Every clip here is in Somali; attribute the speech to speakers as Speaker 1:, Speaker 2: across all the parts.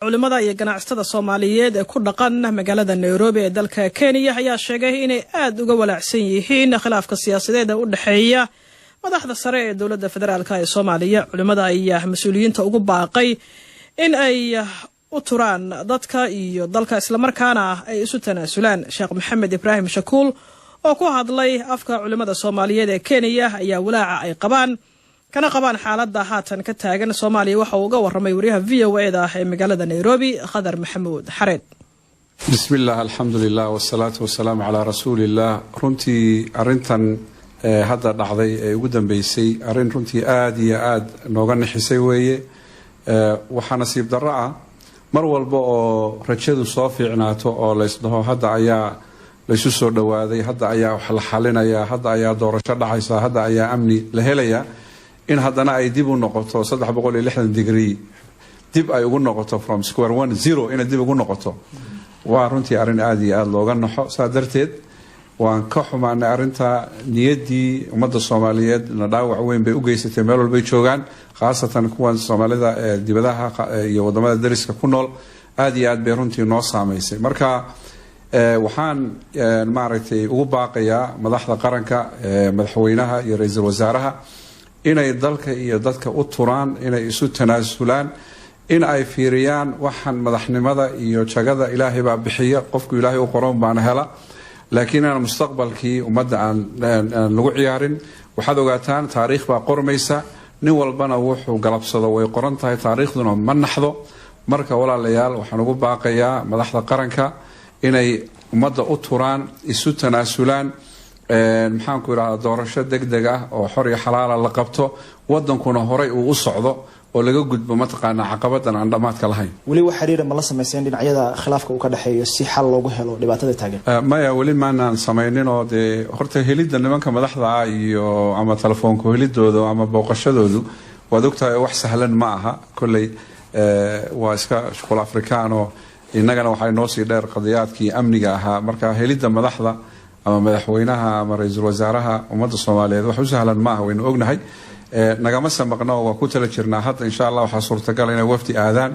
Speaker 1: culimada iyo ganacsatada Soomaaliyeed ee ku dhaqan magaalada Nairobi ee dalka Kenya ayaa sheegay inay aad uga walaacsan yihiin khilaafka siyaasadeed ee u dhaxeeya madaxda sare ee dawladda federaalka ee Soomaaliya. Culimada ayaa mas'uuliyiinta ugu baaqay in ay u turaan dadka iyo dalka isla markaana ay isu tanaasulaan. Sheekh Maxamed Ibrahim Shakuul oo ku hadlay afka culimada Soomaaliyeed ee Kenya ayaa walaaca ay qabaan kana qabaan xaaladda haatan ka taagan Soomaaliya. waxa uu uga warramay wariyaha VOA-da ee magaalada Nairobi Khadar Maxamuud Xareed.
Speaker 2: Bismillah, alhamdulillah, wassalatu wassalamu ala rasulillah. runtii arintan hadda dhacday ee ugu dambeysay arin runtii aad iyo aad nooga nixisay weeye. waxaa nasiib darro ah mar walba oo rajadu soo fiicnaato oo la isdhaho hadda ayaa la isu soo dhawaaday, hadda ayaa wax la xalinayaa, hadda ayaa doorasho dhacaysa, hadda ayaa amni la helayaa, in haddana ay dib u noqoto 360 degree dib ay ugu noqoto from square 10 in dib ugu noqoto. waa runtii arin aad iyo aad looga naxo. saa darteed waan ka xumaanay arinta niyadii ummadda Soomaaliyeed na dhaawac weyn bay u geysatay meel walba ay joogaan, khaasatan kuwan Soomaalida ee dibadaha iyo wadamada dariska ku nool. aad iyo aad bay runtii noo saameysay. marka waxaan maaragtay ugu baaqayaa madaxda qaranka, madaxweynaha iyo ra'iisul wasaaraha inay dalka iyo dadka u turaan, inay isu tanaasulaan, in ay fiiriyaan waxan madaxnimada iyo jagada Ilaahay baa bixiya, qofku Ilaahay u qoran baan hela, laakiin aan mustaqbalkii ummadda aan lagu ciyaarin. waxaad ogaataan taariikh baa qormaysa, nin walbana wuxuu galabsado way qoran tahay, taariikhduna ma naxdo. marka walaalayaal waxaan ugu baaqayaa madaxda qaranka inay ummadda u turaan, isu tanaasulaan, maxaan ku yiraahdaa doorasho degdeg ah oo xor iyo xalaal la qabto, wadankuna horay uu u socdo oo laga gudbo mataqaana caqabadan aan dhamaadka lahayn.
Speaker 3: wali wax xiriir ma la sameeyeen dhinacyada khilaafka uu ka dhaxeeyo si xal loogu helo dhibaatada taagan?
Speaker 2: maya wali maanaan sameeynin oo de horta helidda nimanka madaxda ah iyo ama telefoonka helidooda ama booqashadoodu waad ogtahay wax sahlan ma aha. kulay waa iska shaqo Afrikaano, innagana waxay noo sii dheer qadiyaadkii amniga ahaa. marka helidda madaxda ama madaxweynaha ama ra'iisul wasaaraha ummadda Soomaaliyeed wax u sahlan ma aha, waynu ognahay. nagama samaqno waa ku tala jirnaa. hadda insha Allah waxa suurtagal inay wafdi aadaan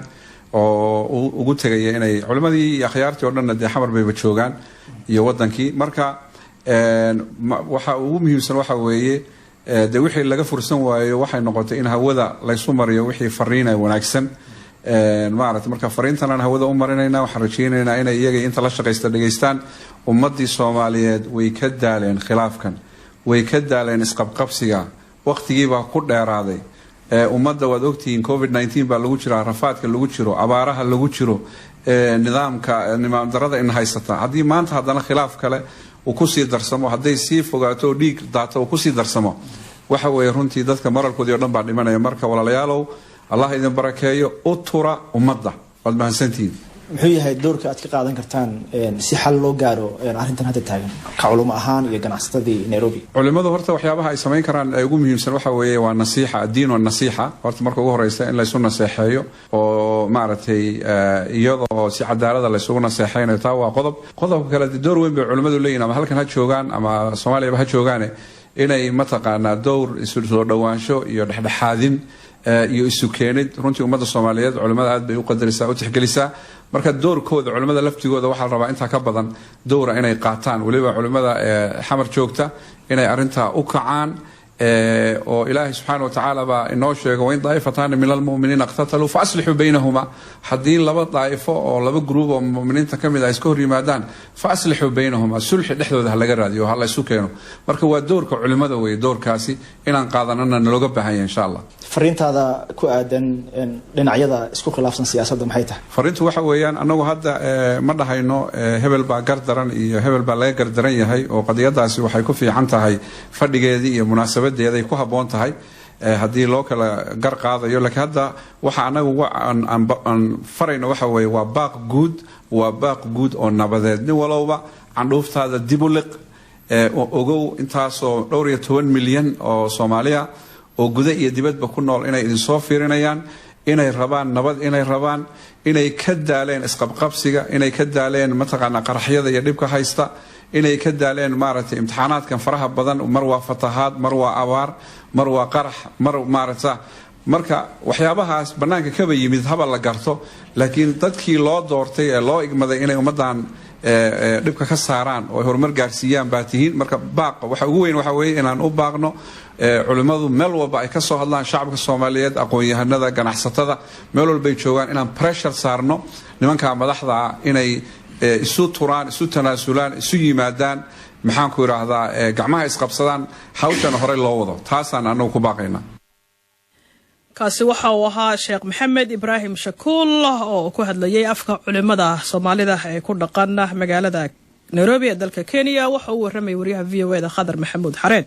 Speaker 2: oo ugu tagay inay culimadii iyo akhyaartii oo dhan de xamar bay joogaan iyo wadankii. marka waxa ugu muhiimsan waxa weeye de wixii laga fursan waayo waxay noqotay in hawada la isu mariyo wixii fariin ay wanaagsan. maaragtay marka fariintan aan hawada u marinayna waxaan rajaynaynaa inay iyaga inta la shaqeysta dhageystaan. ummadii Soomaaliyeed way ka daaleen khilaafkan, way ka daaleen isqabqabsiga, waqtigii baa ku dheeraaday. ummadda waad ogtihiin COVID-19 baa lagu jiraa, rafaadka lagu jiro, abaaraha lagu jiro, nidaam darada in haysata. haddii maanta haddana khilaaf kale uu ku sii darsamo, hadday sii fogaato oo dhiig daato uu ku sii darsamo, waxa weeye runtii dadka maralkoodii oo dhan baa dhimanaya. marka walaalayaalow Allah idin barakeeyo, u tura ummadda. waad mahadsantihiin.
Speaker 3: muxuu yahay doorka aad ka qaadan kartaan si xal loo gaaro arrintan hadda taagan ka culimo ahaan iyo ganacsatadii Nairobi? culimadu
Speaker 2: horta waxyaabaha ay sameyn karaan ee ugu muhiimsan waxa weeye waa nasiixa, diin oo nasiixa. horta marka ugu horeysa in la isu naseexeeyo oo maaragtay iyadoo si cadaalad la isugu naseexeeyo, taa waa qodob. qodobka kale door weyn bay culimadu leeyihiin, ama halkan ha joogaan ama Soomaaliya ha joogaan, inay mataqaanaa door isu soo dhawaansho iyo dhexdhexaadin iyo isu keenid. runtii ummadda Soomaaliyeed culimada aad bay u qadarisaa, u tixgelisaa. marka doorkooda culimada laftigooda waxaa la rabaa inta ka badan dowra inay qaataan, waliba culimada xamar joogta inay arinta u kacaan. oo Ilaahay subhanahu wa ta'ala ba inoo sheego in daa'ifatan min al-mu'minina iqtatalu fa aslihu baynahuma. hadii laba daa'ifo oo laba group oo mu'miniinta kamid ah iska hor yimaadaan, fa aslihu baynahuma, sulh dhexdooda laga raadiyo, hal isu keeno. marka waa doorka culimada weey, doorkaasi inaan qaadanana looga baahan yahay insha Allah.
Speaker 3: fariintaada ku aadan dhinacyada isku khilaafsan siyaasadda maxay tahay?
Speaker 2: fariintu waxa weeyaan anagu hadda ma dhahayno hebel baa gardaran iyo hebel baa laga gardaran yahay, oo qadiyadaasi waxay ku fiican tahay fadhigeedii iyo munaasabadeeda ay ku haboon tahay haddii loo kala gar qaadayo. laakiin hadda waxa anagu aan farayno waxa weeye waa baaq guud oo nabadeed. nin walowba candhuuftaada dib u liq, ogow intaasoo dhowr iyo 10 milyan oo Soomaaliya oo guda iyo dibadba ku nool inay idin soo fiirinayaan, inay rabaan nabad, inay rabaan inay ka daaleen isqabqabsiga, inay ka daaleen mataqaana qaraxyada iyo dhibka haysta, inay ka daaleen maaragtay imtixaanaadkan faraha badan. mar waa fatahaad, mar waa abaar, mar waa qarax, mar maaragta marka waxyaabahaas banaanka kaba yimid haba la garto laakiin dadkii loo doortay ee loo igmaday inay ummadan dhibka ka saaraan oo horumar gaarsiiyaan baa tihiin marka baaqa waxa ugu weyn waxa weeye inaan u baaqno culimadu meel walba ay ka soo hadlaan shacabka Soomaaliyeed aqoon-yahanada ganacsatada meel walba ay joogaan inaan pressure saarno nimanka madaxda inay isu turaan isu tanaasulaan isu yimaadaan maxaan ku yiraahdaa gacmaha isqabsadaan hawshan hore loo wado taasaan anagu ku baaqaynaa
Speaker 1: kaasi waxa uu ahaa Sheekh Maxamed Ibrahim Shakuul oo ku hadlayay afka culimada Soomaalida ee ku dhaqan magaalada Nairobi ee dalka Kenya waxa uu waramay wariyaha VOA da Khadar Maxamuud Xareen